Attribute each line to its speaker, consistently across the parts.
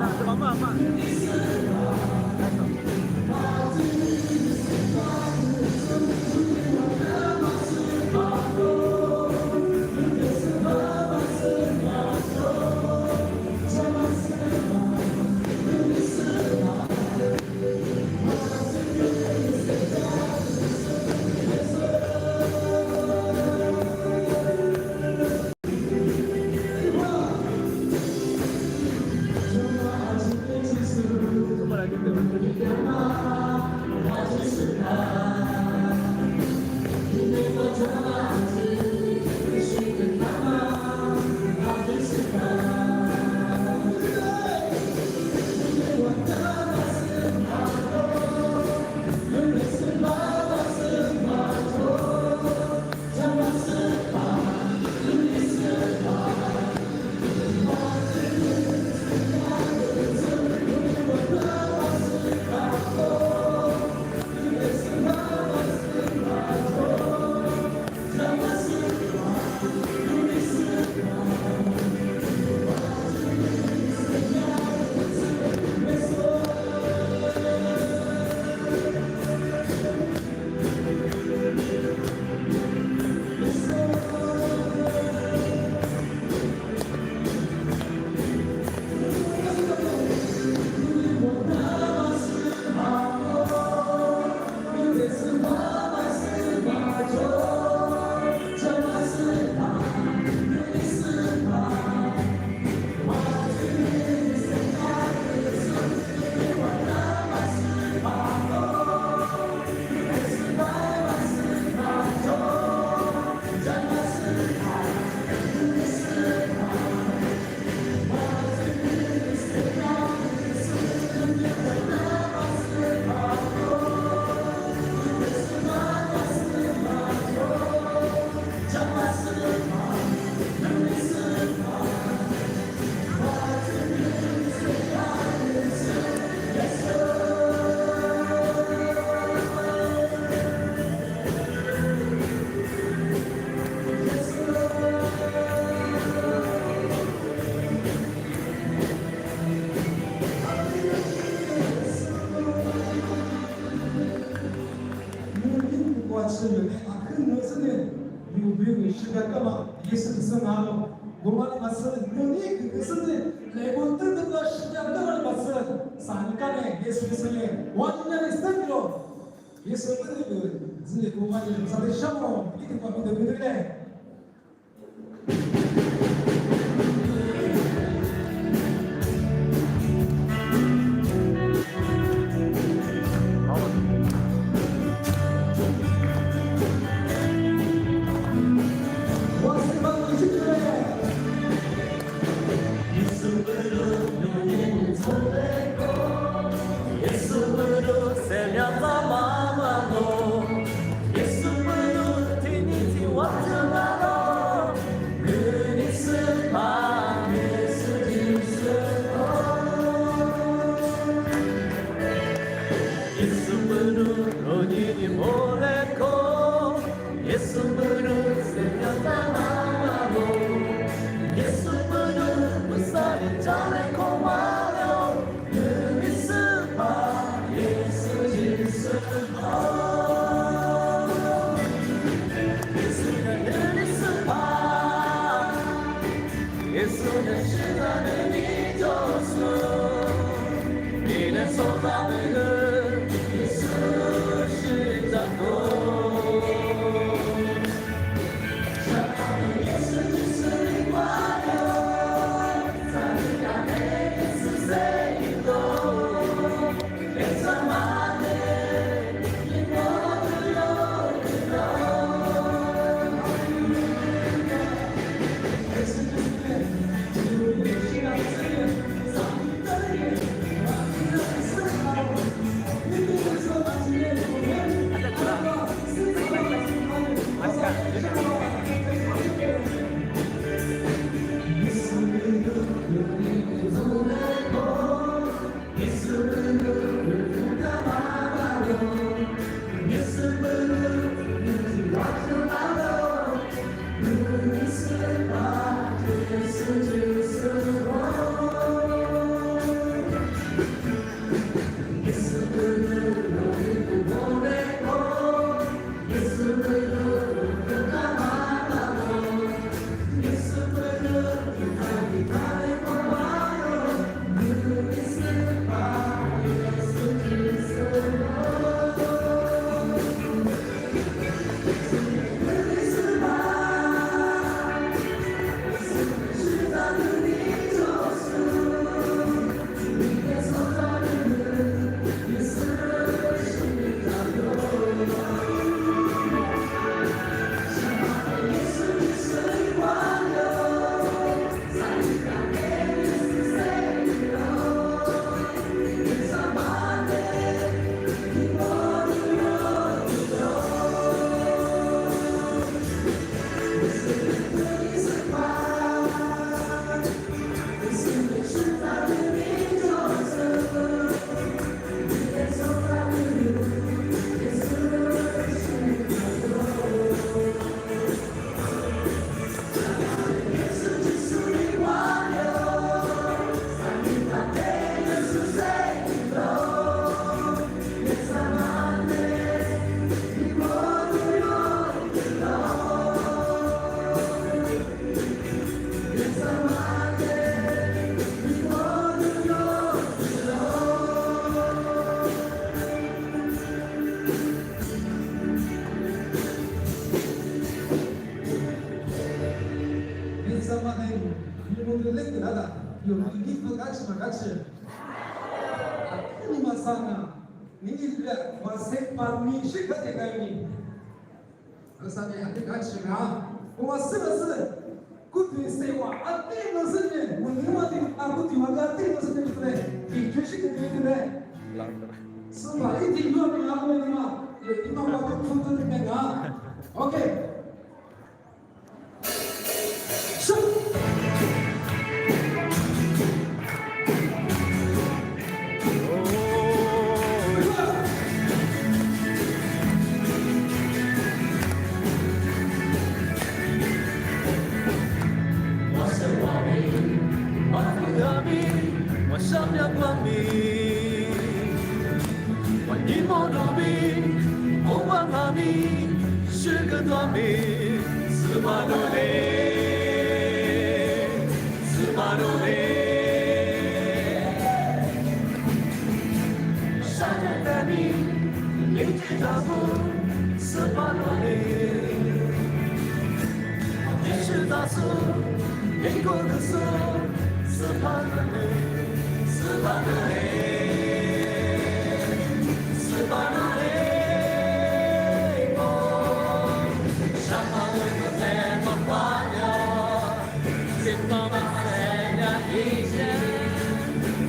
Speaker 1: 慢慢慢。
Speaker 2: Gumana masal nuni kesene legonter dengan sejahteraan masal sangkane Yesus kesene wajibnya istiqlo Yesus itu zile kumanya sampai syamo itu kami berbeda. 有你不敢吃吗？敢吃？你们三呢？你这我谁把你是可得给你？三年还得敢吃吗？我是不是？กูถือเสวะอันนี้มันสิ่งนี้มันนี่มันที่อากูถือว่าอันนี้มันสิ่งนี้เลยที่ช่วยสิ่งนี้เลยสมัยที่ยูนี่อากูนี่มาที่มาว่ากูพูดถึงเนี่ยนะโอเคสู้
Speaker 1: 闪亮光明，万一莫努比，莫忘阿弥，是个短命，斯巴努雷，斯巴努雷，闪亮的你，理解丈夫，斯巴努雷，你是大叔，美国的苏，斯巴努雷。斯巴努雷，斯巴努雷，哦，上马路的天空花鸟，金毛的太阳一线，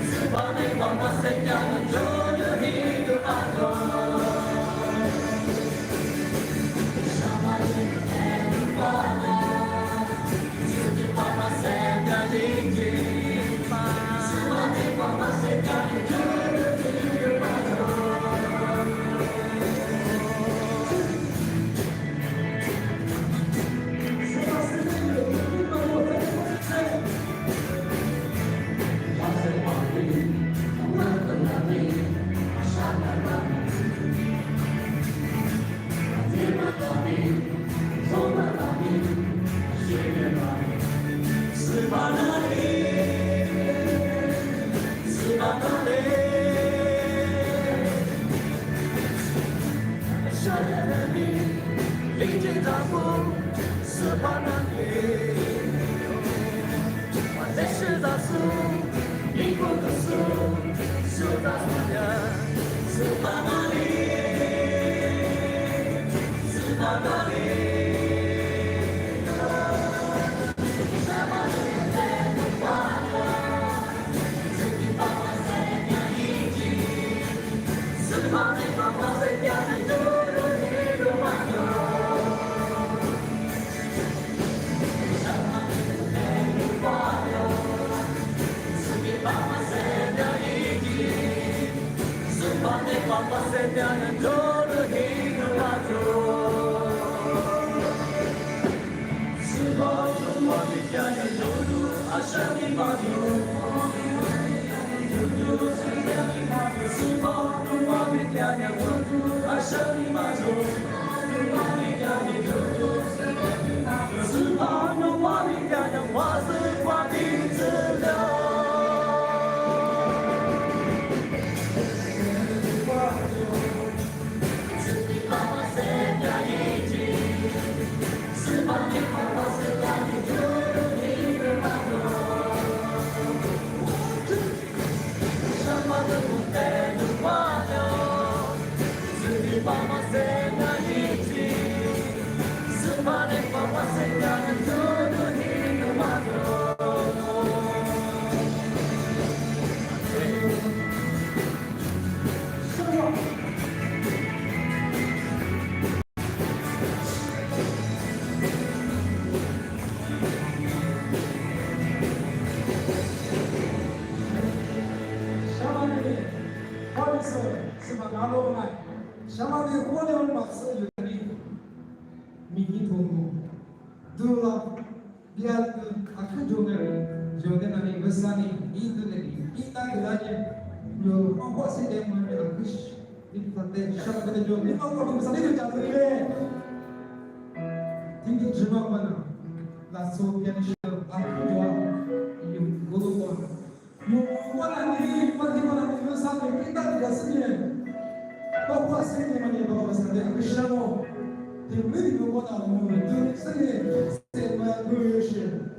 Speaker 1: 斯巴内光芒闪耀的中有一个花朵，上马路的天空花鸟，金毛的闪耀一线。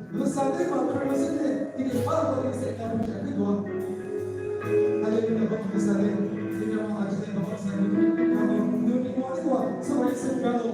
Speaker 2: Lo sapeva, però lo sapete, che parla di yang bisa kedua. Ada yang dapat besarnya, tidak mau aja yang dapat besarnya. Kalau dunia kedua, sebagai segala.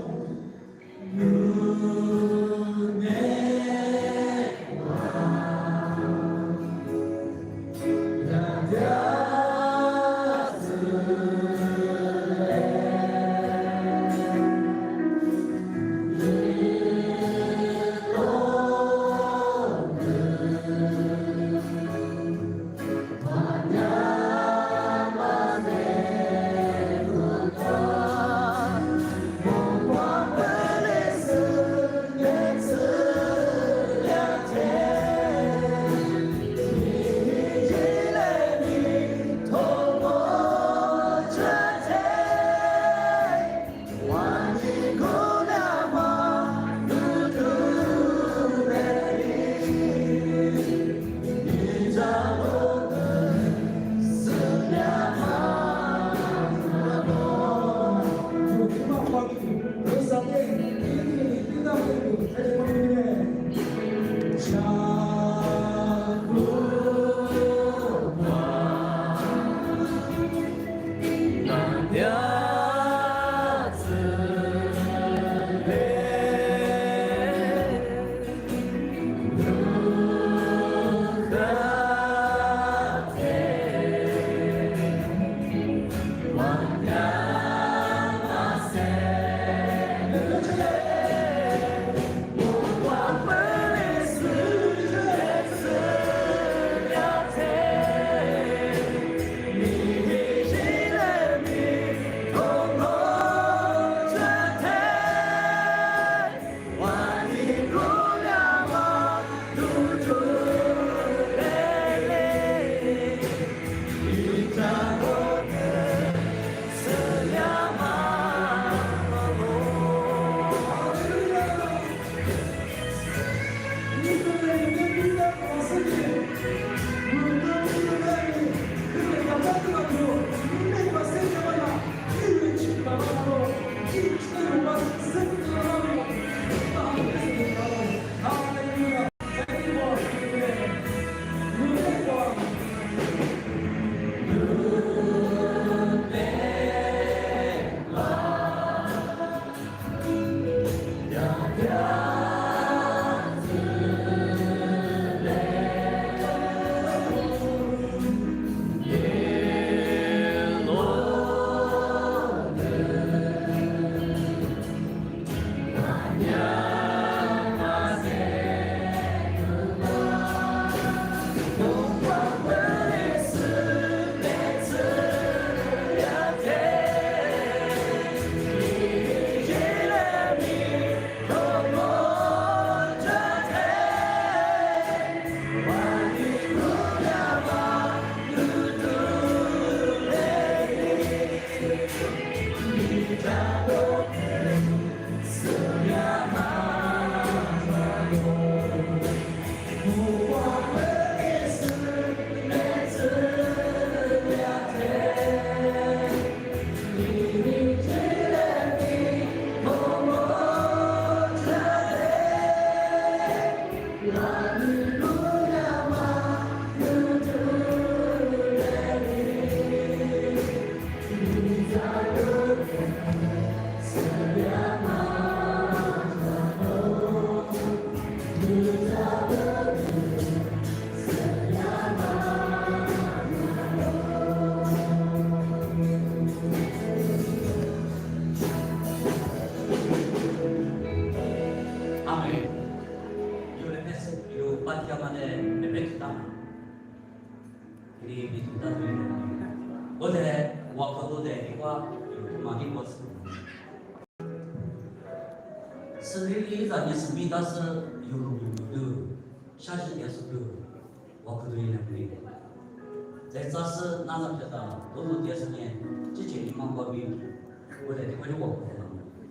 Speaker 1: 어제 와커도대와 많이 먹었어. 스릴이 아니 스미다스 유루유 샤시에서 그 와커도이는 분이. 제자스 나나페다 너무 대선에 지체리만 거비 어제 거기 먹고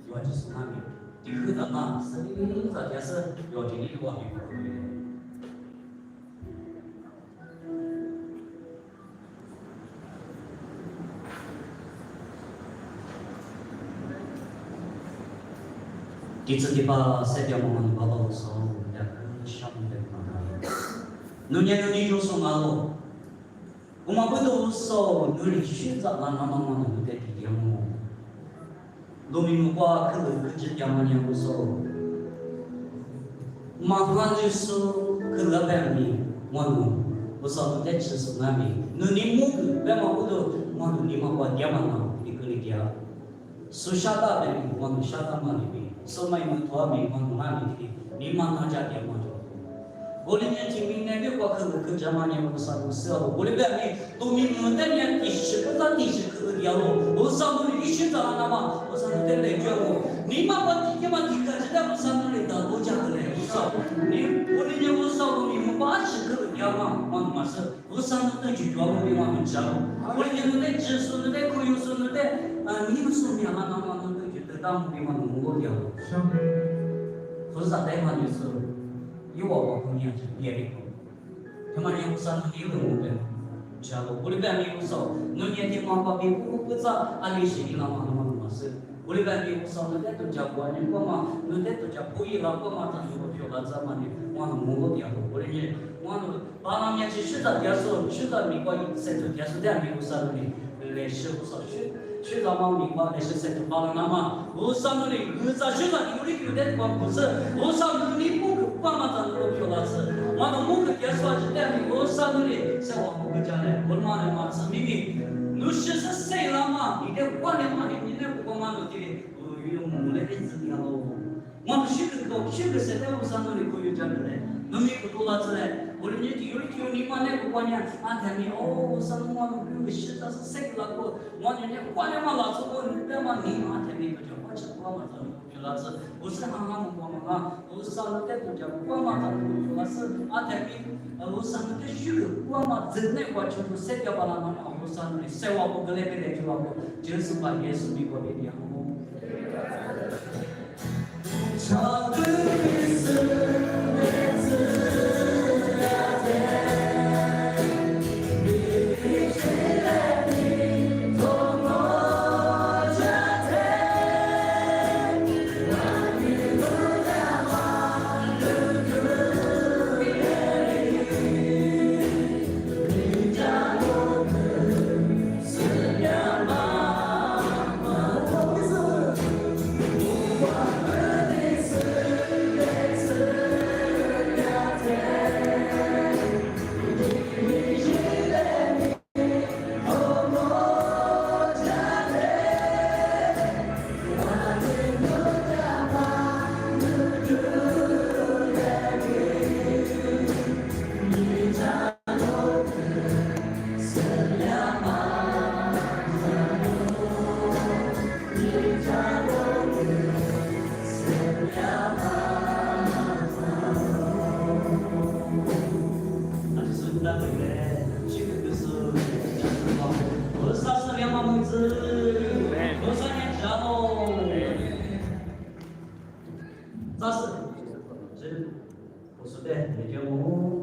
Speaker 1: 요한지 스나미 디그다나 스릴이 자에서 요지니 와비 거기. 第次第八赛掉毛的宝宝的时候，两个小的妈妈， 눈이 줘서 말로 엄마 보도서 눈이 쉬자가 나만 눈에 되게요 노미무과 그 짓야만이 하고서 마한주스 그 라벨이 원우 우선 대체서 남이 눈이 무그 배마고도 원우 니마과 야만나 이끌리기야 수샤다 배 원우 샤다만이 소마이무 도와미 원우 마미 니만나자 야만조 Bolehnya cimingnya dia kuat ke zaman yang besar besar. Boleh berani tumi mendan yang isu kita isu ke dia lo. Besar boleh isu dalam nama besar itu lagi lo. Ni apa kita kita sedang besar ni dah bocah le. Besar ni bolehnya besar ni membaca ke dia mana masa besar itu juga boleh macam. Bolehnya tu jesu tu koyu tu ni musuh yang nama tu kita dah boleh mengurus dia. Besar dah mana tu. 有我姑娘是别的，他妈的，我上头有我呗，知道不？我里边没有少，那年的妈妈比我不咋，俺里是的那嘛是，我里边没有少，那在都叫过年过嘛，那在都叫过一了过嘛，咱就不漂了，咱嘛的，我那摸个点头，我的呢，我那把那面去学着点数，学着美国在这点数点没有啥的，来学不少学。学到嘛，明白那是在这巴拉那嘛，我上头的，我咋学到有的有的光不是，我上头的木个光嘛咱都漂了是，我那木个点说是点的，我上头的在我木个家嘞，我妈的嘛是明明，你是谁了嘛？你得管的嘛，你得不管嘛都得，有木来的子样咯，我们学个现在我上头的可以讲的嘞，那没不多了子嘞。 우리 이제 요리 니만에 그거냐 안테니 오 상무만 그 시다 색라고 뭐냐 관에만 와서 그때만 니한테니 그저 같이 보아서 줄라서 무슨 하나만 보아마 우선 때도 저 보아마 줄라서 안테니 우선 때 쉬고 보아마 듣네 와서 색야 바라만 우선 세워고 그래게 줄라고 예수만 예수 믿고 얘기하고 자스, 제 보수대 대경호